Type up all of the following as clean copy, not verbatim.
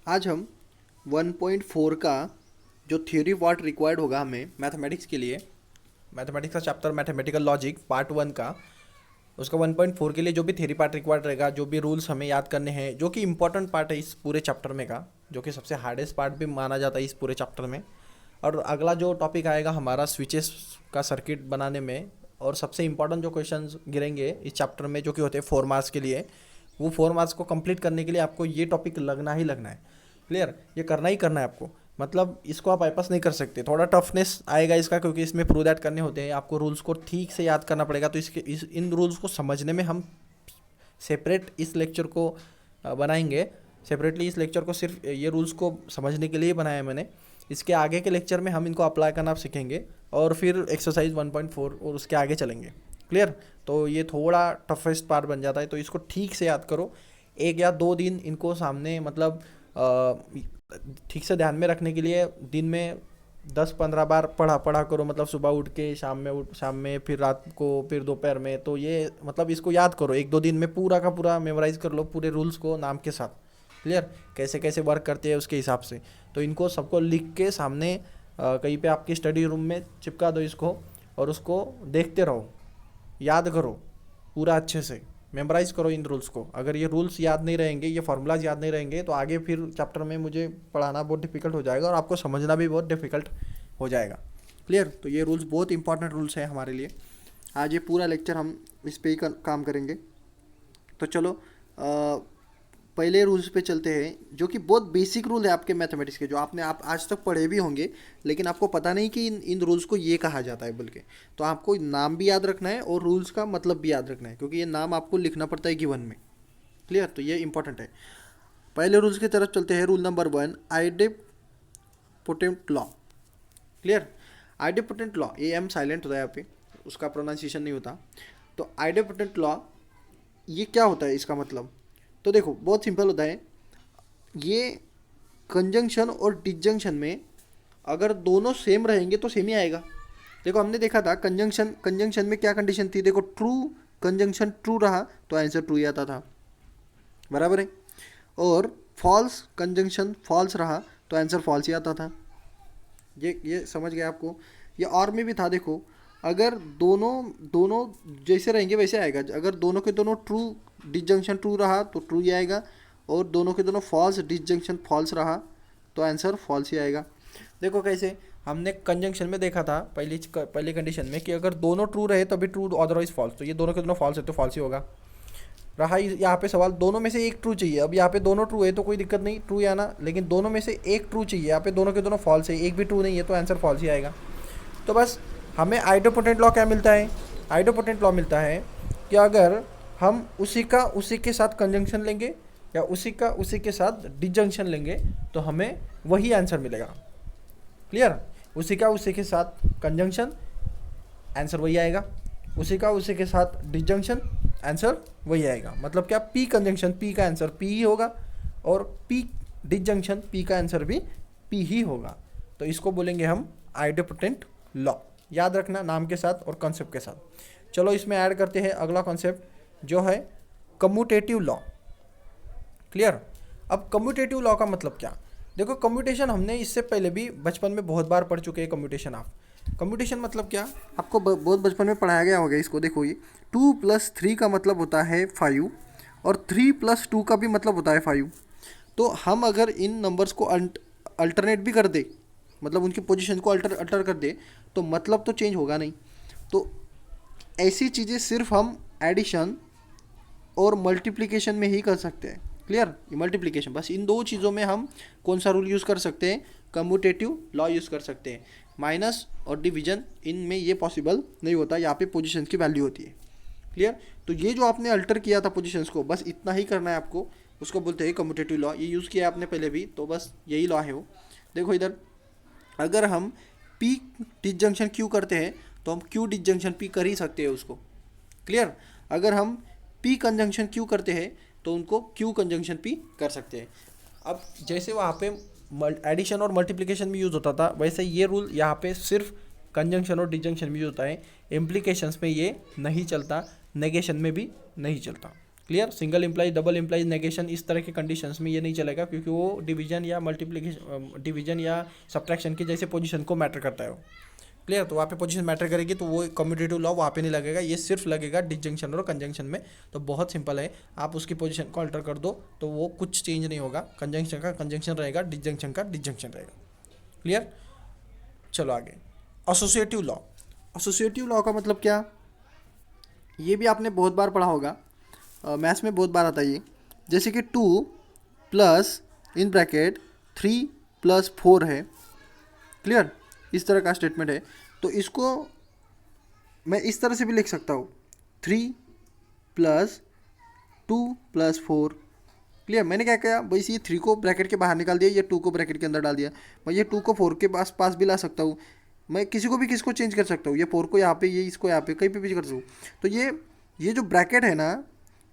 आज हम 1.4 का जो थ्योरी पार्ट रिक्वायर्ड होगा हमें मैथमेटिक्स के लिए, मैथमेटिक्स का चैप्टर मैथमेटिकल लॉजिक पार्ट 1 का, उसका 1.4 के लिए जो भी थ्योरी पार्ट रिक्वायर्ड रहेगा, जो भी रूल्स हमें याद करने हैं, जो कि इंपॉर्टेंट पार्ट है इस पूरे चैप्टर में का, जो कि सबसे हार्डेस्ट पार्ट भी माना जाता है इस पूरे चैप्टर में। और अगला जो टॉपिक आएगा हमारा स्विचेस का सर्किट बनाने में, और सबसे इंपॉर्टेंट जो क्वेश्चंस गिरेंगे इस चैप्टर में जो कि होते हैं 4 मार्क्स के लिए, वो 4 मार्क्स को कंप्लीट करने के लिए आपको ये टॉपिक लगना ही लगना है। क्लियर, ये करना ही करना है आपको, मतलब इसको आप बाईपास नहीं कर सकते। थोड़ा टफनेस आएगा इसका, क्योंकि इसमें प्रूव दैट करने होते हैं, आपको रूल्स को ठीक से याद करना पड़ेगा। तो इन रूल्स को समझने में हम सेपरेट इस लेक्चर को बनाएंगे। सेपरेटली इस लेक्चर को सिर्फ ये रूल्स को समझने के लिए बनाया है मैंने। इसके आगे के लेक्चर में हम इनको अप्लाई करना सीखेंगे, और फिर एक्सरसाइज 1.4 और उसके आगे चलेंगे। क्लियर, तो ये थोड़ा टफेस्ट पार्ट बन जाता है, तो इसको ठीक से याद करो। 1 या 2 दिन इनको सामने, मतलब ठीक से ध्यान में रखने के लिए दिन में 10-15 बार पढ़ा करो। मतलब सुबह उठ के, शाम में, फिर रात को, फिर दोपहर में। तो ये मतलब इसको याद करो, 1-2 दिन में पूरा का पूरा मेमोराइज कर लो पूरे रूल्स को नाम के साथ। क्लियर, कैसे कैसे वर्क करते हैं उसके हिसाब से। तो इनको सबको लिख के सामने कहीं पे आपकी स्टडी रूम में चिपका दो इसको, और उसको देखते रहो, याद करो पूरा अच्छे से, मेमोराइज करो इन रूल्स को। अगर ये रूल्स याद नहीं रहेंगे, ये फार्मूलाज याद नहीं रहेंगे, तो आगे फिर चैप्टर में मुझे पढ़ाना बहुत डिफिकल्ट हो जाएगा, और आपको समझना भी बहुत डिफिकल्ट हो जाएगा। क्लियर, तो ये रूल्स बहुत इंपॉर्टेंट रूल्स हैं हमारे लिए। आज ये पूरा लेक्चर हम इस पे ही काम करेंगे। तो चलो पहले रूल्स पे चलते हैं, जो कि बहुत बेसिक रूल है आपके मैथमेटिक्स के, जो आप आज तक पढ़े भी होंगे, लेकिन आपको पता नहीं कि इन रूल्स को ये कहा जाता है बोल के। तो आपको नाम भी याद रखना है और रूल्स का मतलब भी याद रखना है, क्योंकि ये नाम आपको लिखना पड़ता है गिवन में। क्लियर, तो ये इंपॉर्टेंट है। पहले रूल्स की तरफ चलते हैं। Rule number 1, idempotent law. Clear, idempotent law, ये एम साइलेंट होता है यहाँ पे, उसका प्रोनाउंसिएशन नहीं होता। तो आइडेम्पोटेंट लॉ ये क्या होता है, इसका मतलब तो देखो बहुत सिंपल होता है। ये कंजंक्शन और डिसजंक्शन में अगर दोनों सेम रहेंगे तो सेम ही आएगा। देखो हमने देखा था कंजंक्शन में क्या कंडीशन थी। देखो ट्रू कंजंक्शन ट्रू रहा तो आंसर ट्रू ही आता था, बराबर है। और फॉल्स कंजंक्शन फॉल्स रहा तो आंसर फॉल्स ही आता था। ये समझ गए आपको। ये और में भी था, देखो अगर दोनों दोनों जैसे रहेंगे वैसे आएगा। अगर दोनों के दोनों ट्रू डिसजंक्शन ट्रू रहा तो ट्रू ही आएगा, और दोनों के दोनों फॉल्स डिसजंक्शन फॉल्स रहा तो आंसर फॉल्स ही आएगा। देखो कैसे, हमने कंजंक्शन में देखा था पहली कंडीशन में कि अगर दोनों ट्रू रहे तभी ट्रू, अदरवाइज फॉल्स। तो ये दोनों के दोनों फॉल्स है तो फॉल्स ही होगा। रहा यहाँ पे सवाल, दोनों में से एक ट्रू चाहिए। अब यहाँ पे दोनों ट्रू है तो कोई दिक्कत नहीं, ट्रू ही आना। लेकिन दोनों में से एक ट्रू चाहिए, यहाँ पे दोनों के दोनों फॉल्स है, एक भी ट्रू नहीं है, तो आंसर फॉल्स ही आएगा। तो बस हमें आइडोपोटेंट लॉ क्या मिलता है? आइडोपोटेंट लॉ मिलता है कि अगर हम उसी का उसी के साथ कंजंक्शन लेंगे, या उसी का उसी के साथ डिसजंक्शन लेंगे, तो हमें वही आंसर मिलेगा। क्लियर, उसी का उसी के साथ कंजंक्शन, आंसर वही आएगा। उसी का उसी के साथ डिसजंक्शन, आंसर वही आएगा। मतलब क्या, पी कंजंक्शन पी का आंसर पी ही होगा, और पी डिसजंक्शन पी का आंसर भी पी ही होगा। तो इसको बोलेंगे हम आइडोपोटेंट लॉ। याद रखना नाम के साथ और कॉन्सेप्ट के साथ। चलो इसमें ऐड करते हैं अगला कॉन्सेप्ट, जो है कम्यूटेटिव लॉ। क्लियर, अब कम्यूटेटिव लॉ का मतलब क्या? देखो कम्यूटेशन हमने इससे पहले भी बचपन में बहुत बार पढ़ चुके हैं। कम्यूटेशन कम्यूटेशन मतलब क्या, आपको बहुत बचपन में पढ़ाया गया होगा इसको। देखो ये 2+3 का मतलब होता है 5, और 3+2 का भी मतलब होता है 5। तो हम अगर इन नंबर्स को अल्टरनेट भी कर दे, मतलब उनकी पोजीशन को अल्टर कर दे, तो मतलब तो चेंज होगा नहीं। तो ऐसी चीज़ें सिर्फ हम एडिशन और मल्टीप्लिकेशन में ही कर सकते हैं। क्लियर, मल्टीप्लिकेशन, बस इन दो चीज़ों में हम कौन सा रूल यूज़ कर सकते हैं? कम्यूटेटिव लॉ यूज़ कर सकते हैं। माइनस और डिवीजन, इनमें ये पॉसिबल नहीं होता, यहाँ पे पोजीशंस की वैल्यू होती है। क्लियर, तो ये जो आपने अल्टर किया था पोजीशंस को, बस इतना ही करना है आपको, उसको बोलते हैं कम्यूटेटिव लॉ। ये यूज़ किया आपने पहले भी, तो बस यही लॉ है वो। देखो इधर, अगर हम पी डिसजंक्शन क्यू करते हैं तो हम क्यू डिसजंक्शन पी कर ही सकते हैं उसको। क्लियर, अगर हम पी कंजंक्शन क्यू करते हैं तो उनको क्यू कंजंक्शन पी कर सकते हैं। अब जैसे वहाँ पे एडिशन और मल्टीप्लिकेशन में यूज़ होता था, वैसे ये रूल यहाँ पे सिर्फ कंजंक्शन और डिसजंक्शन में यूज होता है। इम्प्लीकेशंस में ये नहीं चलता, नेगेशन में भी नहीं चलता। Clear. Single imply, double imply, negation, इस तरह के कंडीशंस में ये नहीं चलेगा, क्योंकि वो डिवीजन या मल्टीप्लिकेशन, डिवीजन या सब्ट्रैक्शन की जैसे पोजीशन को मैटर करता है वो। क्लियर। तो वहाँ पे पोजीशन मैटर करेगी, तो वो कम्यूटेटिव लॉ वहाँ पे नहीं लगेगा, ये सिर्फ लगेगा डिसजंक्शन और कंजंक्शन में। तो बहुत सिंपल है, आप उसकी पोजीशन को अल्टर कर दो तो वो कुछ चेंज नहीं होगा, कंजंक्शन का कंजंक्शन रहेगा, डिसजंक्शन का डिसजंक्शन रहेगा। क्लियर। चलो आगे, एसोसिएटिव लॉ। एसोसिएटिव लॉ का मतलब क्या, ये भी आपने बहुत बार पढ़ा होगा, मैथ्स में बहुत बार आता है ये। जैसे कि 2 प्लस इन ब्रैकेट 3 प्लस 4 है। क्लियर। इस तरह का स्टेटमेंट है, तो इसको मैं इस तरह से भी लिख सकता हूँ, 3 प्लस 2 प्लस 4। क्लियर। मैंने क्या किया भाई, ये 3 को ब्रैकेट के बाहर निकाल दिया, ये 2 को ब्रैकेट के अंदर डाल दिया। मैं ये 2 को 4 के पास भी ला सकता हूँ, मैं किसी को भी किसको चेंज कर सकता हूँ, ये 4 को यहाँ पे, ये इसको यहाँ पे, कहीं पे भी कर सकता हूँ। तो ये जो ब्रैकेट है ना,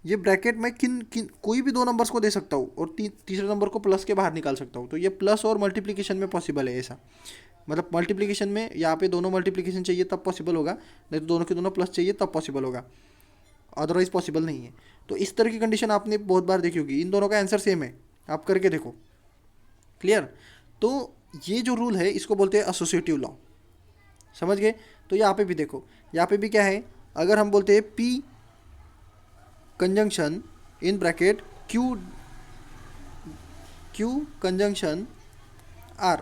ये ब्रैकेट मैं किन किन कोई भी 2 नंबर्स को दे सकता हूँ और तीसरे नंबर को प्लस के बाहर निकाल सकता हूँ। तो ये प्लस और मल्टीप्लिकेशन में पॉसिबल है ऐसा, मतलब मल्टीप्लिकेशन में यहाँ पे दोनों मल्टीप्लिकेशन चाहिए तब पॉसिबल होगा, नहीं तो दोनों के दोनों प्लस चाहिए तब पॉसिबल होगा, अदरवाइज पॉसिबल नहीं है। तो इस तरह की कंडीशन आपने बहुत बार देखी होगी, इन दोनों का आंसर सेम है, आप करके देखो। क्लियर। तो ये जो रूल है इसको बोलते हैं एसोसिएटिव लॉ, समझ गए। तो यहाँ पे भी देखो, यहाँ पे भी क्या है, अगर हम बोलते हैं P conjunction in bracket Q conjunction R,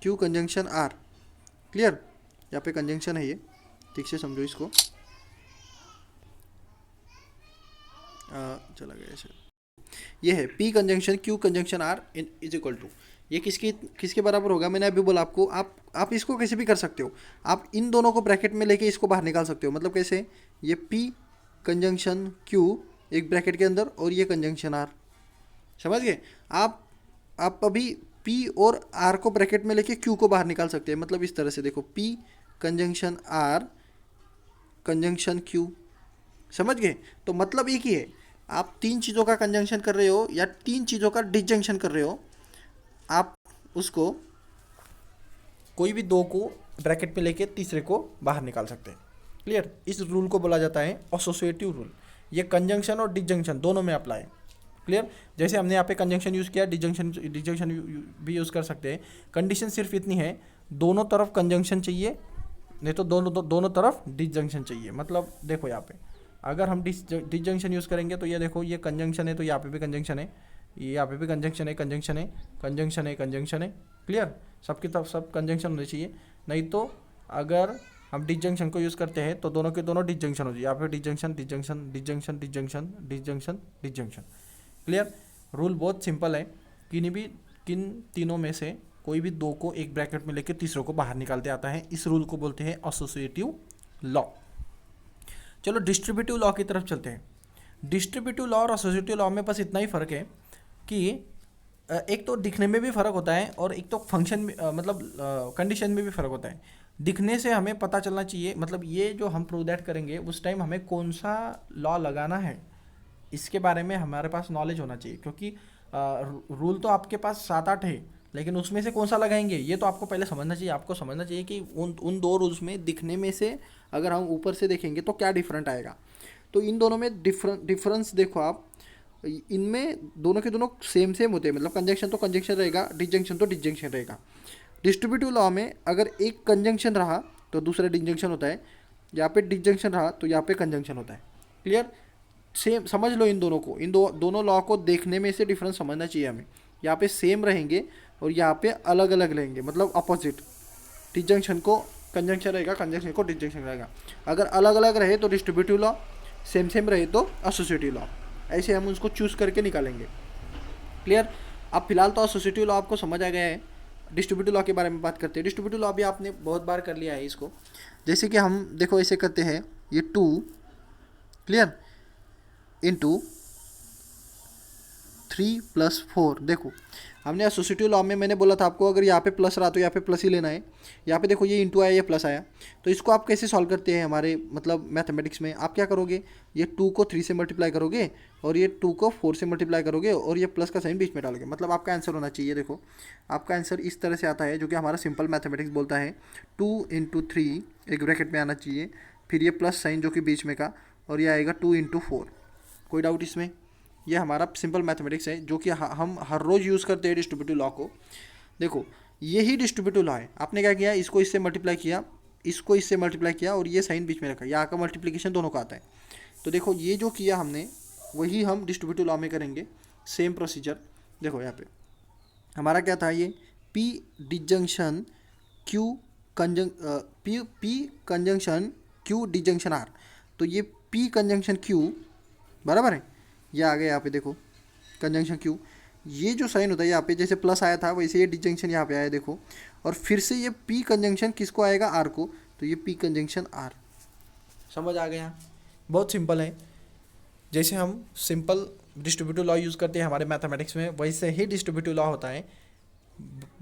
Q conjunction R। Clear. यहाँ पे कंजंक्शन है, ये ठीक से समझो इसको। चला गया ऐसे, ये है P conjunction Q conjunction R in is equal to, ये किसके बराबर होगा, मैंने अभी बोला आपको, आप इसको कैसे भी कर सकते हो, आप इन दोनों को ब्रैकेट में लेके इसको बाहर निकाल सकते हो। मतलब कैसे, ये P कंजंक्शन Q एक ब्रैकेट के अंदर और ये कंजंक्शन R, समझ गए। आप अभी P और R को ब्रैकेट में लेके Q को बाहर निकाल सकते हैं। मतलब इस तरह से देखो, P conjunction R conjunction Q, समझ गए। तो मतलब एक ही है, आप 3 चीज़ों का कंजंक्शन कर रहे हो या 3 चीज़ों का डिसजंक्शन कर रहे हो, आप उसको कोई भी 2 को ब्रैकेट में लेके तीसरे को बाहर निकाल सकते हैं। क्लियर। इस रूल को बोला जाता है एसोसिएटिव रूल। ये कंजंक्शन और डिसजंक्शन दोनों में अप्लाई है। क्लियर। जैसे हमने यहाँ पे कंजंक्शन यूज़ किया, डिसजंक्शन भी यूज़ कर सकते हैं। कंडीशन सिर्फ इतनी है, दोनों तरफ कंजंक्शन चाहिए, नहीं तो दोनों तरफ डिसजंक्शन चाहिए। मतलब देखो यहाँ पे अगर हम डिसजंक्शन यूज़ करेंगे तो ये देखो, ये कंजंक्शन है तो यहाँ पे भी कंजंक्शन है, ये यहाँ पे भी कंजंक्शन है, कंजंक्शन है, कंजंक्शन है, कंजंक्शन है। क्लियर। सबकी तरफ सब कंजंक्शन होने चाहिए, नहीं तो अगर हम डिसजंक्शन को यूज़ करते हैं तो दोनों के दोनों डिसजंक्शन हो जाए, यहाँ पे disjunction disjunction disjunction disjunction disjunction disjunction. Clear. Rule बहुत सिंपल है, किन तीनों में से कोई भी 2 को एक ब्रैकेट में लेकर तीसरों को बाहर निकालते आता है। इस रूल को बोलते हैं एसोसिएटिव लॉ। चलो डिस्ट्रीब्यूटिव लॉ की तरफ चलते हैं। डिस्ट्रीब्यूटिव लॉ और एसोसिएटिव लॉ में बस इतना ही फ़र्क है कि एक तो दिखने में भी फ़र्क होता है और एक तो फंक्शन में मतलब कंडीशन में भी फ़र्क होता है। दिखने से हमें पता चलना चाहिए, मतलब ये जो हम प्रूव दैट करेंगे उस टाइम हमें कौन सा लॉ लगाना है इसके बारे में हमारे पास नॉलेज होना चाहिए, क्योंकि रूल तो आपके पास 7-8 है, लेकिन उसमें से कौन सा लगाएंगे ये तो आपको पहले समझना चाहिए। आपको समझना चाहिए कि उन 2 रूल्स में दिखने में से अगर हम ऊपर से देखेंगे तो क्या डिफरेंट आएगा। तो इन दोनों में डिफरेंस देखो आप, इनमें दोनों के दोनों सेम होते हैं, मतलब कंजंक्शन तो कंजंक्शन रहेगा, डिसजंक्शन तो डिसजंक्शन रहेगा। डिस्ट्रीब्यूटिव लॉ में अगर एक कंजंक्शन रहा तो दूसरा डिसजंक्शन होता है, यहाँ पे डिसजंक्शन रहा तो यहाँ पे कंजंक्शन होता है। क्लियर। सेम समझ लो इन दोनों को, इन दोनों लॉ को देखने में से डिफरेंस समझना चाहिए हमें। यहाँ पे सेम रहेंगे और यहाँ पे अलग अलग रहेंगे, मतलब अपोजिट। डिसजंक्शन को कंजंक्शन रहेगा, कंजंक्शन को डिसजंक्शन रहेगा। अगर अलग अलग रहे तो डिस्ट्रीब्यूटिव लॉ, सेम रहे तो एसोसिएटिव लॉ। ऐसे हम उसको चूज़ करके निकालेंगे। क्लियर। अब फिलहाल तो एसोसिएटिव लॉ आपको समझ आ गया है। डिस्ट्रीब्यूटिव लॉ के बारे में बात करते हैं। डिस्ट्रीब्यूटिव लॉ भी आपने बहुत बार कर लिया है इसको। जैसे कि हम देखो ऐसे करते हैं, ये 2 क्लियर इंटू 3 + 4। देखो हमने एसोसिएटिव लॉ में मैंने बोला था आपको, अगर यहाँ पे प्लस रहा तो यहाँ पे प्लस ही लेना है। यहाँ पे देखो ये इंटू आया, ये प्लस आया, तो इसको आप कैसे सॉल्व करते हैं हमारे मतलब मैथमेटिक्स में। आप क्या करोगे, ये 2 को 3 से मल्टीप्लाई करोगे और ये 2 को 4 से मल्टीप्लाई करोगे और ये प्लस का साइन बीच में डालोगे। मतलब आपका आंसर होना चाहिए, देखो आपका आंसर इस तरह से आता है, जो कि हमारा सिंपल मैथमेटिक्स बोलता है। 2 × 3 एक ब्रैकेट में आना चाहिए, फिर ये प्लस साइन जो कि बीच में का, और ये आएगा 2 × 4। कोई डाउट इसमें? ये हमारा सिंपल मैथमेटिक्स है जो कि हम हर रोज़ यूज़ करते हैं डिस्ट्रीब्यूटिव लॉ को। देखो यही डिस्ट्रीब्यूटिव लॉ है, आपने क्या किया, इसको इससे मल्टीप्लाई किया, इसको इससे मल्टीप्लाई किया और ये साइन बीच में रखा, यहाँ का मल्टीप्लिकेशन दोनों का आता है। तो देखो ये जो किया हमने वही हम डिस्ट्रीब्यूटिव लॉ में करेंगे, सेम प्रोसीजर। देखो यहाँ पे हमारा क्या था, ये P disjunction Q P conjunction Q disjunction R। तो ये P कंजंक्शन Q बराबर है, ये आ गया यहाँ पे देखो कंजंक्शन Q। ये जो साइन होता है यहाँ पे जैसे प्लस आया था वैसे ये डिजंक्शन यहाँ पे आया देखो, और फिर से ये P कंजंक्शन किसको आएगा, R को, तो ये P कंजंक्शन R। समझ आ गया? बहुत सिंपल है। जैसे हम सिंपल डिस्ट्रीब्यूटिव लॉ यूज़ करते हैं हमारे मैथमेटिक्स में, वैसे ही डिस्ट्रीब्यूटिव लॉ होता है।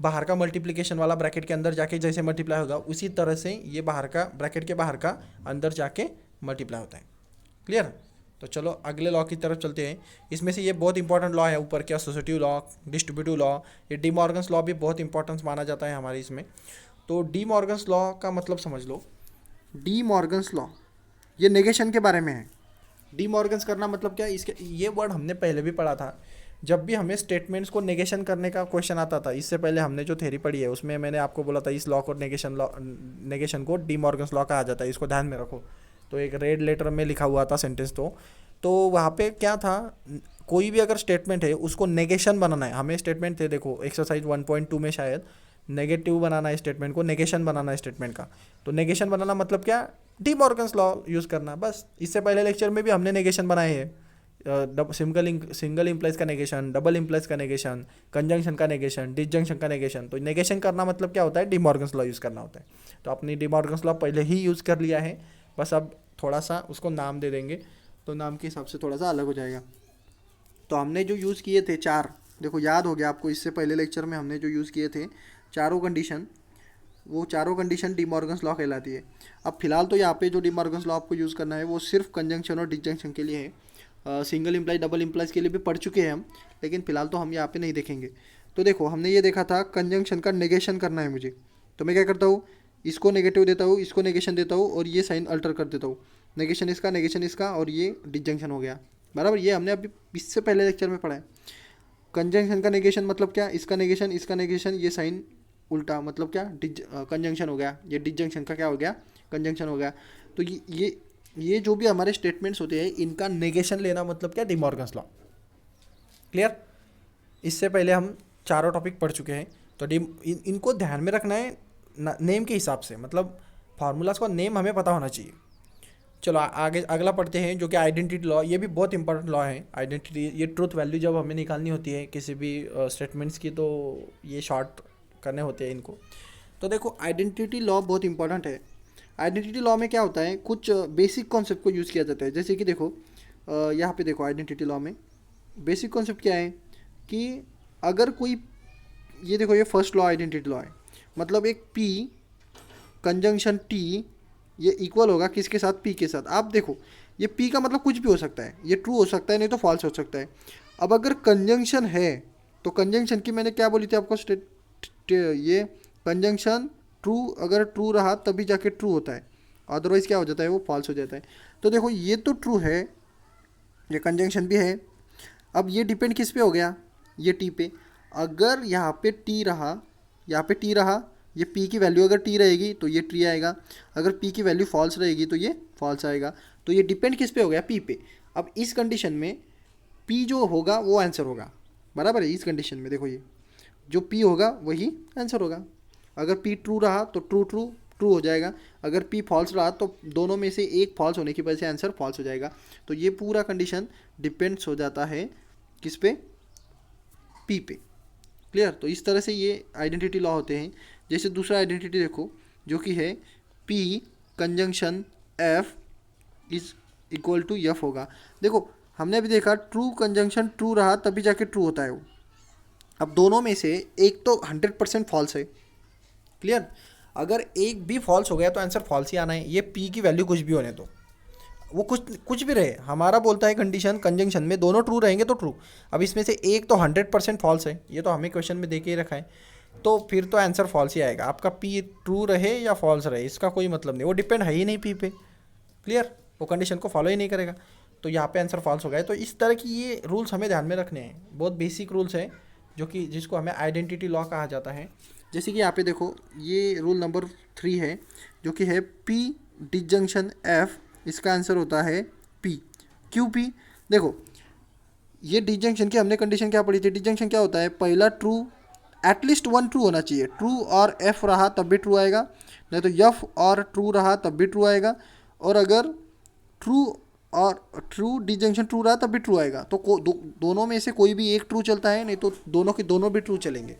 बाहर का मल्टीप्लिकेशन वाला ब्रैकेट के अंदर जाके जैसे मल्टीप्लाई होगा उसी तरह से ये बाहर का ब्रैकेट के बाहर का अंदर जाके मल्टीप्लाई होता है। क्लियर? तो चलो अगले लॉ की तरफ चलते हैं। इसमें से ये बहुत इंपॉर्टेंट लॉ है ऊपर क्या, एसोसिएटिव लॉ, डिस्ट्रीब्यूटिव लॉ, ये डी मॉर्गन्स लॉ भी बहुत इंपॉर्टेंस माना जाता है हमारे इसमें। तो डी मॉर्गन्स लॉ का मतलब समझ लो। डी मॉर्गन्स लॉ ये नेगेशन के बारे में है। डी मॉर्गन्स करना मतलब क्या, इसके ये वर्ड हमने पहले भी पढ़ा था जब भी हमें स्टेटमेंट्स को नेगेशन करने का क्वेश्चन आता था। इससे पहले हमने जो थ्योरी पढ़ी है उसमें मैंने आपको बोला था इस लॉ को नेगेशन को डी मॉर्गन्स लॉ कहा जाता है, इसको ध्यान में रखो। तो एक रेड लेटर में लिखा हुआ था सेंटेंस, तो वहाँ पे क्या था, कोई भी अगर स्टेटमेंट है उसको नेगेशन बनाना है। हमें स्टेटमेंट थे देखो एक्सरसाइज 1.2 में शायद, नेगेटिव बनाना है स्टेटमेंट को, नेगेशन बनाना है स्टेटमेंट का। तो नेगेशन बनाना मतलब क्या, डी मॉर्गन्स लॉ यूज़ करना बस। इससे पहले लेक्चर में भी हमने नेगेशन बनाए हैं, सिंगल इम्प्लाइज का नेगेशन, डबल इम्प्लाइज का नेगेशन, कंजंक्शन का नेगेशन, डिसजंक्शन का नेगेशन। तो नेगेशन करना मतलब क्या होता है, डी मॉर्गन्स लॉ यूज़ करना होता है। तो अपनी डी मॉर्गन्स लॉ पहले ही यूज़ कर लिया है, बस अब थोड़ा सा उसको नाम दे देंगे तो नाम के हिसाब से थोड़ा सा अलग हो जाएगा। तो हमने जो यूज़ किए थे 4, देखो याद हो गया आपको, इससे पहले लेक्चर में हमने जो यूज़ किए थे चारों कंडीशन, वो चारों कंडीशन डी मॉर्गन्स लॉ कहलाती है। अब फिलहाल तो यहाँ पे जो डी मॉर्गन्स लॉ आपको यूज़ करना है वो सिर्फ कंजंक्शन और डिसजंक्शन के लिए है। सिंगल इम्प्लाइज डबल इम्प्लाइज के लिए भी पढ़ चुके हैं हम, लेकिन फिलहाल तो हम यहाँ पे नहीं देखेंगे। तो देखो हमने ये देखा था कंजंक्शन का नेगेशन करना है मुझे, तो मैं क्या करता हूँ, इसको नेगेटिव देता हूँ, इसको नेगेशन देता हूँ और ये साइन अल्टर कर देता हूँ, नेगेशन इसका और ये डिसजंक्शन हो गया बराबर। ये हमने अभी इससे पहले लेक्चर में पढ़ा है। कंजंक्शन का नेगेशन मतलब क्या, इसका नेगेशन, ये साइन उल्टा मतलब क्या, कंजंक्शन हो गया, ये डिसजंक्शन का क्या हो गया, कंजंक्शन हो गया। तो ये जो भी हमारे स्टेटमेंट्स होते हैं इनका नेगेशन लेना मतलब क्या, डी मॉर्गन्स लॉ। क्लियर? इससे पहले हम चारों टॉपिक पढ़ चुके हैं, तो इनको ध्यान में रखना है नेम के हिसाब से, मतलब फार्मूलाज का नेम हमें पता होना चाहिए। चलो आगे अगला पढ़ते हैं जो कि आइडेंटिटी लॉ। ये भी बहुत इंपॉर्टेंट लॉ है आइडेंटिटी। ये ट्रूथ वैल्यू जब हमें निकालनी होती है किसी भी स्टेटमेंट्स की, तो ये शॉर्ट करने होते हैं इनको। तो देखो आइडेंटिटी लॉ बहुत इंपॉर्टेंट है। आइडेंटिटी लॉ में क्या होता है, कुछ बेसिक कॉन्सेप्ट को यूज़ किया जाता है। जैसे कि देखो यहाँ पे देखो आइडेंटिटी लॉ में बेसिक कॉन्सेप्ट क्या है कि अगर कोई, ये देखो ये फर्स्ट लॉ आइडेंटिटी लॉ है, मतलब एक P कंजंक्शन T ये इक्वल होगा किसके साथ, P के साथ। आप देखो ये P का मतलब कुछ भी हो सकता है, ये ट्रू हो सकता है नहीं तो फॉल्स हो सकता है। अब अगर कंजंक्शन है तो कंजंक्शन की मैंने क्या बोली थी आपको, ये कंजंक्शन ट्रू, अगर ट्रू रहा तभी जाके ट्रू होता है, अदरवाइज़ क्या हो जाता है, वो फॉल्स हो जाता है। तो देखो ये तो ट्रू है, ये कंजंक्शन भी है। अब ये डिपेंड किस पे हो गया, ये T पे। अगर यहाँ पे T रहा, यहाँ पे T रहा, ये P की वैल्यू अगर T रहेगी तो ये ट्री आएगा, अगर P की वैल्यू फॉल्स रहेगी तो ये फॉल्स आएगा। तो ये डिपेंड किस पे हो गया, P पे। अब इस कंडीशन में P जो होगा वो आंसर होगा, बराबर है। इस कंडीशन में देखो ये जो P होगा वही आंसर होगा। अगर P ट्रू रहा तो ट्रू हो जाएगा, अगर P फॉल्स रहा तो दोनों में से एक फॉल्स होने की वजह से आंसर फॉल्स हो जाएगा। तो ये पूरा कंडीशन डिपेंड्स हो जाता है किस पे, P पे। क्लियर? तो इस तरह से ये आइडेंटिटी लॉ होते हैं। जैसे दूसरा आइडेंटिटी देखो जो कि है P conjunction F is equal to F होगा। देखो हमने अभी देखा ट्रू कंजंक्शन ट्रू रहा तभी जाके ट्रू होता है वो। अब दोनों में से एक तो 100% फॉल्स है। क्लियर? अगर एक भी फॉल्स हो गया तो आंसर फॉल्स ही आना है। ये P की वैल्यू कुछ भी होने दो, वो कुछ भी रहे, हमारा बोलता है कंडीशन कंजंक्शन में दोनों ट्रू रहेंगे तो ट्रू। अब इसमें से एक तो 100% फॉल्स है, ये तो हमें क्वेश्चन में दे के ही रखा है, तो फिर तो आंसर फॉल्स ही आएगा। आपका P ट्रू रहे या फॉल्स रहे इसका कोई मतलब नहीं, वो डिपेंड है ही नहीं P पे। क्लियर? वो कंडीशन को फॉलो ही नहीं करेगा। तो यहाँ पे आंसर फॉल्स हो गया। तो इस तरह की ये रूल्स हमें ध्यान में रखने हैं, बहुत बेसिक रूल्स हैं जो कि जिसको हमें आइडेंटिटी लॉ कहा जाता है। जैसे कि यहाँ पे देखो ये रूल नंबर 3 है जो कि है P डिजंक्शन F, इसका आंसर होता है P। क्यों P? देखो ये डिजंक्शन की हमने कंडीशन क्या पढ़ी थी, डिजंक्शन क्या होता है, पहला ट्रू, एटलीस्ट वन ट्रू होना चाहिए, ट्रू और F रहा तब भी ट्रू आएगा, नहीं तो F और ट्रू रहा तब भी ट्रू आएगा, और अगर ट्रू और ट्रू डिजंक्शन ट्रू रहा तब भी ट्रू आएगा। तो दोनों में से कोई भी एक ट्रू चलता है, नहीं तो दोनों के दोनों भी ट्रू चलेंगे।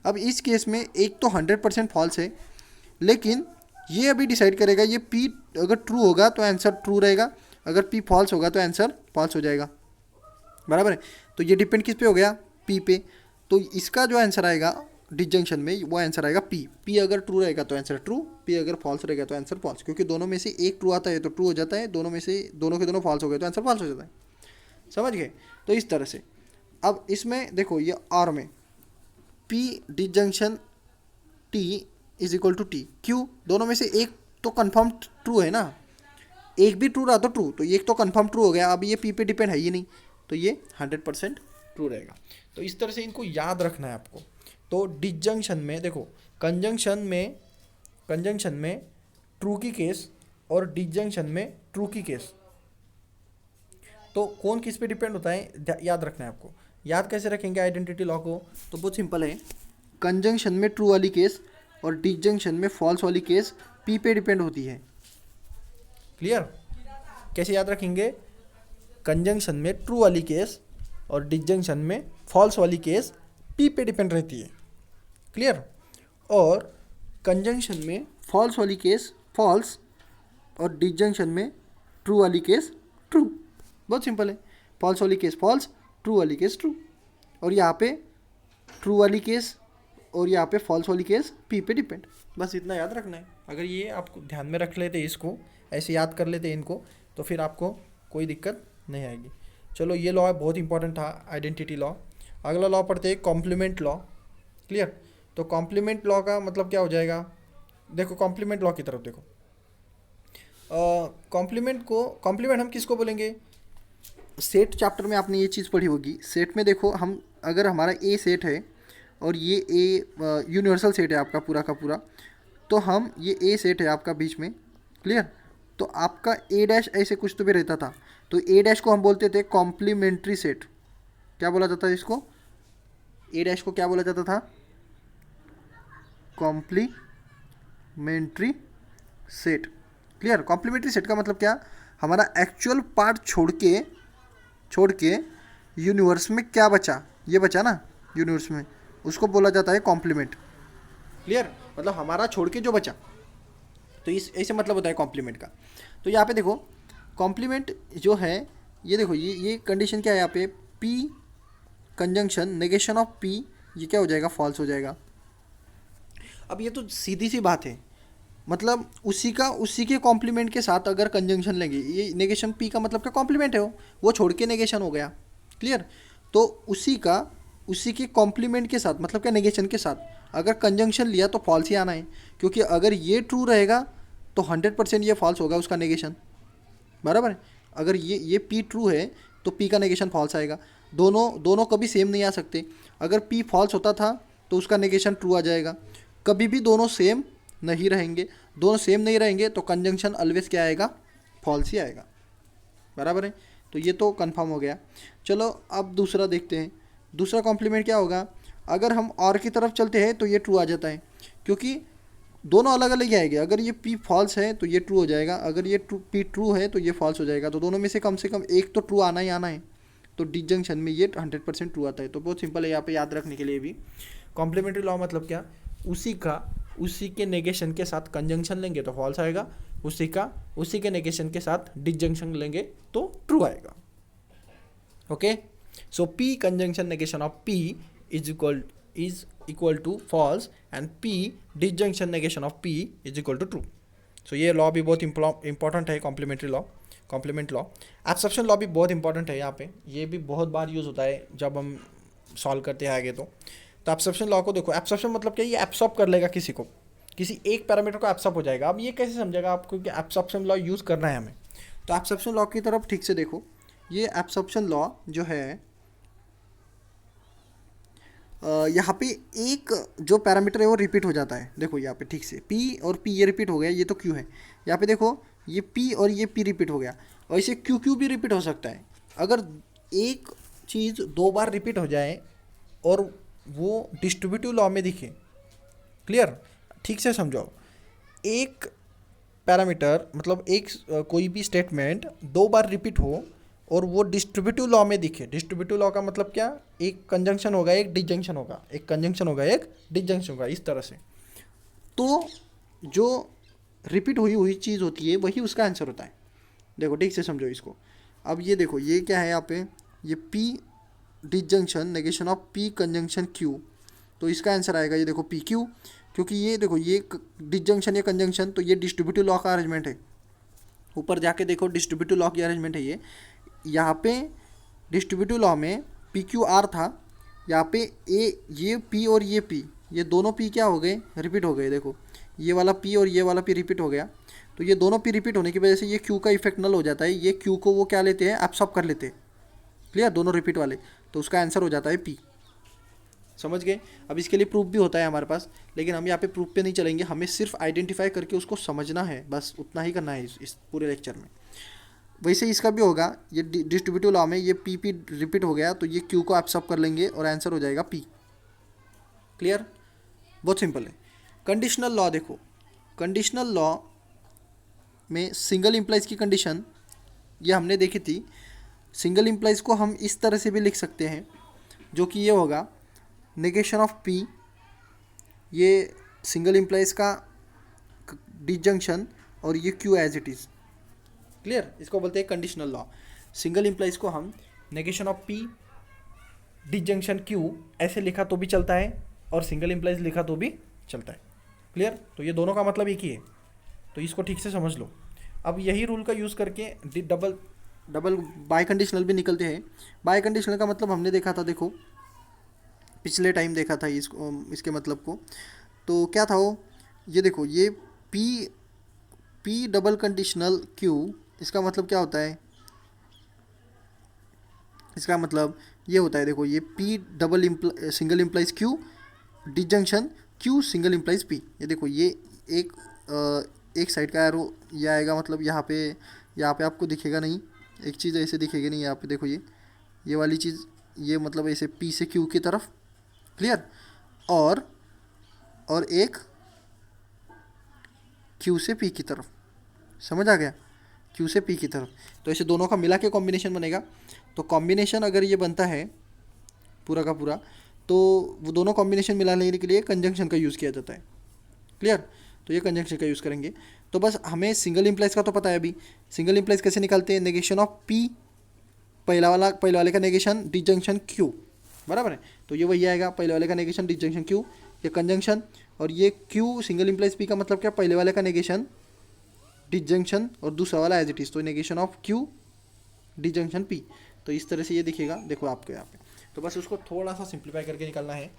अब इस केस में एक तो 100% फॉल्स है, लेकिन ये अभी डिसाइड करेगा ये P अगर ट्रू होगा तो आंसर ट्रू रहेगा, अगर P फॉल्स होगा तो आंसर फॉल्स हो जाएगा, बराबर है। तो ये डिपेंड किस पे हो गया, P पे। तो इसका जो आंसर आएगा डिजंक्शन में वो आंसर आएगा P अगर ट्रू रहेगा तो आंसर ट्रू, P अगर फॉल्स रहेगा तो आंसर फॉल्स, क्योंकि दोनों में से एक ट्रू आता है तो ट्रू हो जाता है, दोनों में से दोनों के दोनों फॉल्स हो गए तो आंसर फॉल्स हो जाता है। समझ गए? तो इस तरह से अब इसमें देखो ये और में P disjunction T is equal to T, क्यों? दोनों में से एक तो कन्फर्म ट्रू है ना, एक भी ट्रू रहा तो ट्रू, तो एक तो कन्फर्म ट्रू हो गया, अब ये P पे डिपेंड है ही नहीं, तो ये 100% ट्रू रहेगा। तो इस तरह से इनको याद रखना है आपको। तो डिजंक्शन में देखो कंजंक्शन में ट्रू की केस और डिजंक्शन में ट्रू की केस, तो कौन किस पे डिपेंड होता है याद रखना है आपको। याद कैसे रखेंगे आइडेंटिटी लॉ को? तो बहुत सिंपल है, कंजंक्शन में ट्रू वाली केस और डिजंक्शन में फॉल्स वाली केस P पे डिपेंड होती है। क्लियर? कैसे याद रखेंगे? कंजंक्शन में ट्रू वाली केस और डिजंक्शन में फॉल्स वाली केस P पे डिपेंड रहती है। क्लियर? और कंजंक्शन में फॉल्स वाली केस फॉल्स और डिजंक्शन में ट्रू वाली केस ट्रू। बहुत सिंपल है, फॉल्स वाली केस फॉल्स, ट्रू वाली केस ट्रू, और यहाँ पे ट्रू वाली केस और यहाँ पे फॉल्स वाली केस P पे डिपेंड। बस इतना याद रखना है। अगर ये आपको ध्यान में रख लेते, इसको ऐसे याद कर लेते इनको, तो फिर आपको कोई दिक्कत नहीं आएगी। चलो ये लॉ बहुत इंपॉर्टेंट था, आइडेंटिटी लॉ। अगला लॉ पढ़ते हैं कॉम्प्लीमेंट लॉ। क्लियर? तो कॉम्प्लीमेंट लॉ का मतलब क्या हो जाएगा? देखो कॉम्प्लीमेंट लॉ की तरफ देखो, कॉम्प्लीमेंट हम किसको बोलेंगे? सेट चैप्टर में आपने ये चीज़ पढ़ी होगी। सेट में देखो हम अगर हमारा ए सेट है और ये ए यूनिवर्सल सेट है आपका पूरा का पूरा, तो हम ये ए सेट है आपका बीच में। क्लियर? तो आपका ए डैश ऐसे कुछ तो भी रहता था, तो ए डैश को हम बोलते थे कॉम्प्लीमेंट्री सेट। क्या बोला जाता है इसको? ए डैश को क्या बोला जाता था? Complementary set. Clear? Complementary set का मतलब क्या? हमारा एक्चुअल पार्ट छोड़ के यूनिवर्स में क्या बचा, ये बचा ना यूनिवर्स में, उसको बोला जाता है कॉम्प्लीमेंट। क्लियर? मतलब हमारा छोड़ के जो बचा, तो इस ऐसे मतलब होता है कॉम्प्लीमेंट का। तो यहाँ पे देखो कॉम्प्लीमेंट जो है, ये देखो ये कंडीशन क्या है यहाँ पे, P conjunction negation of P, ये क्या हो जाएगा? फॉल्स हो जाएगा। अब ये तो सीधी सी बात है, मतलब उसी के कॉम्प्लीमेंट के साथ अगर कंजंक्शन लेंगे, ये नेगेशन P का मतलब क्या? कॉम्प्लीमेंट है वो छोड़ के नेगेशन हो गया। क्लियर? तो उसी के कॉम्प्लीमेंट के साथ मतलब क्या? नेगेशन के साथ अगर कंजंक्शन लिया तो फॉल्स ही आना है, क्योंकि अगर ये ट्रू रहेगा तो 100% ये फॉल्स होगा उसका नेगेशन, बराबर है। अगर ये P ट्रू है तो P का नेगेशन फॉल्स आएगा। दोनों कभी सेम नहीं आ सकते। अगर P फॉल्स होता था तो उसका नेगेशन ट्रू आ जाएगा। कभी भी दोनों सेम नहीं रहेंगे, दोनों सेम नहीं रहेंगे तो कंजंक्शन ऑलवेज क्या आएगा? फॉल्स ही आएगा, बराबर है। तो ये तो कंफर्म हो गया। चलो अब दूसरा देखते हैं। दूसरा कॉम्प्लीमेंट क्या होगा? अगर हम और की तरफ चलते हैं तो ये ट्रू आ जाता है, क्योंकि दोनों अलग अलग ही आएंगे। अगर ये P फॉल्स है तो ये ट्रू हो जाएगा, अगर ये P ट्रू है तो ये फॉल्स हो जाएगा। तो दोनों में से कम एक तो ट्रू आना ही आना है। तो डिजंक्शन में ये 100% ट्रू आता है। तो बहुत सिंपल है यहाँ पे याद रखने के लिए भी। कॉम्प्लीमेंट्री लॉ मतलब क्या? उसी के नेगेशन के साथ कंजंक्शन लेंगे तो फॉल्स आएगा, उसी के नेगेशन के साथ डिजंक्शन लेंगे तो ट्रू आएगा। Okay, so P conjunction negation of P is equal to false and P disjunction negation of P is equal to true. So ये लॉ भी बहुत इंपॉर्टेंट है, कॉम्प्लीमेंट लॉ। एब्सॉर्प्शन लॉ भी बहुत इंपॉर्टेंट है यहाँ पे, ये भी बहुत बार यूज़ होता है जब हम सॉल्व करते हैं आगे। तो एब्सॉर्प्शन लॉ को देखो, एब्सॉर्प्शन मतलब क्या? ये एब्सॉर्ब कर लेगा किसी एक पैरामीटर को एब्सॉर्ब हो जाएगा। अब ये कैसे समझेगा आपको कि एब्सॉर्प्शन लॉ यूज़ करना है हमें? तो एब्सॉर्प्शन लॉ की तरफ ठीक से देखो, ये एब्सॉर्प्शन लॉ जो है यहाँ पे एक जो पैरामीटर है वो रिपीट हो जाता है। देखो यहाँ पे ठीक से P और P ये रिपीट हो गया, ये तो Q है। यहाँ पे देखो ये P और ये P रिपीट हो गया, और इसे Q भी रिपीट हो सकता है। अगर एक चीज़ दो बार रिपीट हो जाए और वो डिस्ट्रीब्यूटिव लॉ में दिखे, क्लियर, ठीक से समझो, एक पैरामीटर मतलब एक कोई भी स्टेटमेंट दो बार रिपीट हो और वो डिस्ट्रीब्यूटिव लॉ में दिखे। डिस्ट्रीब्यूटिव लॉ का मतलब क्या, एक कंजंक्शन होगा एक डिजंक्शन होगा, एक कंजंक्शन होगा एक डिजंक्शन होगा, इस तरह से। तो जो रिपीट हुई हुई चीज़ होती है वही उसका आंसर होता है। देखो ठीक से समझो इसको। अब ये देखो ये क्या है यहाँ पे, ये P disjunction negation of P conjunction Q, तो इसका आंसर आएगा ये देखो PQ, क्योंकि ये देखो ये डिजंक्शन या कंजंक्शन, तो ये डिस्ट्रीब्यूटिव लॉ का अरेंजमेंट है। ऊपर जाके देखो डिस्ट्रीब्यूटिव लॉ की अरेंजमेंट है ये। यहाँ पे डिस्ट्रीब्यूटिव लॉ में PQR था, यहाँ पे ये P और ये P, ये दोनों P क्या हो गए, रिपीट हो गए। देखो ये वाला P और ये वाला P रिपीट हो गया, तो ये दोनों P रिपीट होने की वजह से ये Q का इफेक्ट नल हो जाता है। ये Q को वो क्या लेते हैं, एब्सॉर्ब कर लेते हैं। क्लियर, दोनों रिपीट वाले, तो उसका आंसर हो जाता है P। समझ गए। अब इसके लिए प्रूफ भी होता है हमारे पास, लेकिन हम यहाँ पे प्रूफ पे नहीं चलेंगे, हमें सिर्फ आइडेंटिफाई करके उसको समझना है, बस उतना ही करना है इस पूरे लेक्चर में। वैसे इसका भी होगा, ये डिस्ट्रीब्यूटिव लॉ में ये P रिपीट हो गया तो ये Q को एब्सॉर्ब कर लेंगे और आंसर हो जाएगा P। क्लियर, बहुत सिंपल है। कंडीशनल लॉ देखो, कंडीशनल लॉ में सिंगल इम्प्लाइज की कंडीशन ये हमने देखी थी। सिंगल इम्प्लाइज को हम इस तरह से भी लिख सकते हैं, जो कि ये होगा नेगेशन ऑफ P, ये सिंगल इम्प्लाइज का डिजंक्शन, और ये Q as it is. Clear, इसको बोलते हैं कंडीशनल लॉ। सिंगल इम्प्लाइज को हम negation of P disjunction Q ऐसे लिखा तो भी चलता है, और सिंगल इम्प्लाइज लिखा तो भी चलता है। क्लियर, तो ये दोनों का मतलब एक ही है, तो इसको ठीक से समझ लो। अब यही रूल का यूज़ करके डबल बाय कंडीशनल भी निकलते हैं। बाय कंडीशनल का मतलब हमने देखा था, देखो पिछले टाइम देखा था इसके मतलब को। तो क्या था वो, ये देखो ये P डबल कंडीशनल Q, इसका मतलब क्या होता है, इसका मतलब ये होता है, देखो ये P double single implies Q disjunction Q single implies P। ये देखो ये एक साइड का एरो ये आएगा, मतलब यहाँ पे आपको दिखेगा नहीं, एक चीज़ ऐसे दिखेगी नहीं। यहाँ पे देखो ये वाली चीज़, ये मतलब ऐसे P से Q की तरफ। क्लियर, और एक Q से P की तरफ। समझ आ गया, Q से P की तरफ, तो ऐसे दोनों का मिला के कॉम्बिनेशन बनेगा। तो कॉम्बिनेशन अगर ये बनता है पूरा का पूरा, तो वो दोनों कॉम्बिनेशन मिला लेने के लिए कंजंक्शन का यूज़ किया जाता है। क्लियर, तो ये कंजंक्शन का यूज़ करेंगे। तो बस हमें सिंगल इम्प्लाइज का तो पता है अभी, सिंगल इम्प्लाइज कैसे निकालते हैं, नेगेशन ऑफ P, पहले वाले का नेगेशन डिजंक्शन Q, बराबर है। तो ये वही आएगा, पहले वाले का नेगेशन डिजंक्शन Q, ये कंजंक्शन, और ये Q सिंगल इम्प्लाइज P का मतलब क्या, पहले वाले का नेगेशन डिजंक्शन और दूसरा वाला एज इट इज़, तो negation of Q disjunction P। तो इस तरह से ये दिखेगा, देखो आपको यहाँ पे। तो बस उसको थोड़ा सा सिंप्लीफाई करके निकालना है।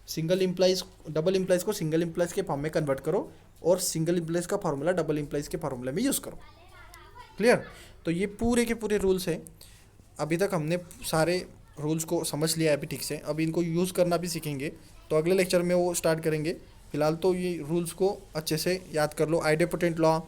सिंगल इम्प्लाइज डबल इम्प्लाइज को सिंगल इम्प्लाइज के फॉर्म में कन्वर्ट करो, और सिंगल इम्प्लाइज का फार्मूला डबल इम्प्लाइज के फार्मूला में यूज़ करो। क्लियर, तो ये पूरे के पूरे रूल्स हैं। अभी तक हमने सारे रूल्स को समझ लिया है अभी ठीक से, अब इनको यूज़ करना भी सीखेंगे, तो अगले लेक्चर में वो स्टार्ट करेंगे। फिलहाल तो ये रूल्स को अच्छे से याद कर लो। आइडेपोटेंट लॉ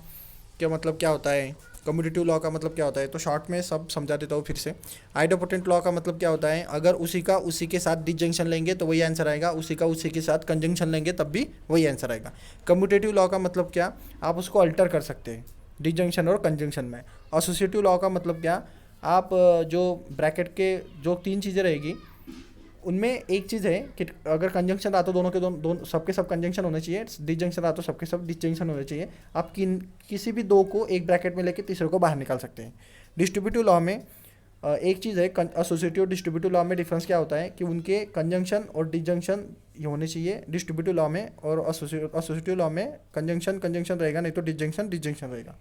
का मतलब क्या होता है, कम्यूटेटिव लॉ का मतलब क्या होता है, तो शॉर्ट में सब समझा देता हूँ फिर से। आइडेपोटेंट लॉ का मतलब क्या होता है, अगर उसी के साथ डिजंक्शन लेंगे तो वही आंसर आएगा, उसी के साथ कंजंक्शन लेंगे तब भी वही आंसर आएगा। कम्यूटेटिव लॉ का मतलब क्या, आप उसको अल्टर कर सकते हैं डिजंक्शन और कंजंक्शन में। एसोसिएटिव लॉ का मतलब क्या, आप जो ब्रैकेट के जो तीन चीज़ें रहेगी उनमें एक चीज़ है कि अगर कंजंक्शन रहा तो दोनों के दोनों सबके सब कंजंक्शन होने चाहिए, डिजंक्शन रहा तो सबके सब डिजंक्शन होने चाहिए। आप किसी भी दो को एक ब्रैकेट में लेके तीसरे को बाहर निकाल सकते हैं। डिस्ट्रीब्यूटिव लॉ में एक चीज़ है, एसोसिएटिव डिस्ट्रीब्यूटिव लॉ में डिफरेंस क्या होता है कि उनके कंजंक्शन और डिजंक्शन होने चाहिए डिस्ट्रीब्यूटिव लॉ में, और एसोसिएटिव लॉ में कंजंक्शन रहेगा, नहीं तो डिजंक्शन रहेगा।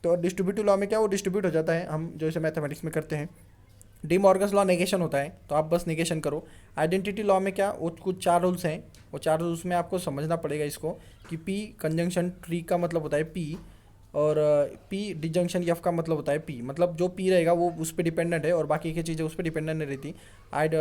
तो डिस्ट्रीब्यूटिव लॉ में क्या, वो डिस्ट्रीब्यूट हो जाता है, हम जैसे मैथमेटिक्स में करते हैं। डी मॉर्गन्स लॉ नेगेशन होता है, तो आप बस नेगेशन करो। आइडेंटिटी लॉ में क्या, वो कुछ 4 रूल्स हैं, वो 4 रूल्स में आपको समझना पड़ेगा इसको, कि P कंजंक्शन ट्री का मतलब होता है P, और पी डिजंक्शन एफ का मतलब होता है पी, मतलब जो पी रहेगा वो उस पर डिपेंडेंट है और बाकी की चीज़ें उस पर डिपेंडेंट नहीं रहती। आइड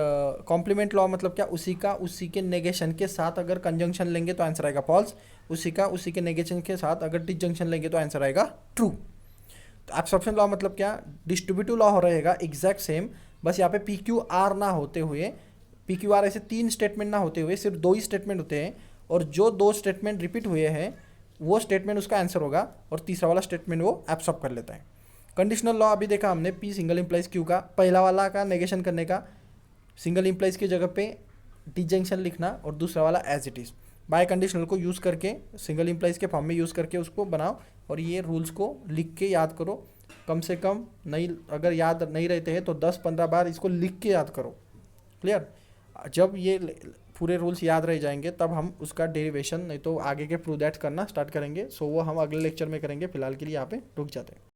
कॉम्प्लीमेंट लॉ मतलब क्या, उसी के नेगेशन के साथ अगर कंजंक्शन लेंगे तो आंसर आएगा फॉल्स, उसी के नेगेशन के साथ अगर डिजंक्शन लेंगे तो आंसर आएगा ट्रू। तो एब्सॉर्प्शन लॉ मतलब क्या, डिस्ट्रीब्यूटिव लॉ हो रहेगा एग्जैक्ट सेम, बस यहाँ पे पी क्यू आर ना होते हुए, पी क्यू आर ऐसे 3 स्टेटमेंट ना होते हुए सिर्फ 2 ही स्टेटमेंट होते हैं, और जो 2 स्टेटमेंट रिपीट हुए हैं वो स्टेटमेंट उसका आंसर होगा और तीसरा वाला स्टेटमेंट वो एब्सॉर्ब कर लेता है। कंडीशनल लॉ अभी देखा हमने, पी सिंगल इंप्लाइज क्यू का, पहला वाला का नेगेशन करने का सिंगल इंप्लाइज की जगह पे डिजंक्शन लिखना और दूसरा वाला as it is, biconditional को यूज़ करके सिंगल इंप्लाइज के फॉर्म में यूज़ करके उसको बनाओ और ये रूल्स को लिख के याद करो। कम से कम नहीं, अगर याद नहीं रहते हैं तो 10-15 बार इसको लिख के याद करो। क्लियर? जब ये पूरे रूल्स याद रह जाएंगे तब हम उसका डेरिवेशन नहीं तो आगे के प्रूव दैट करना स्टार्ट करेंगे। सो वो हम अगले लेक्चर में करेंगे, फिलहाल के लिए यहाँ पे रुक जाते हैं।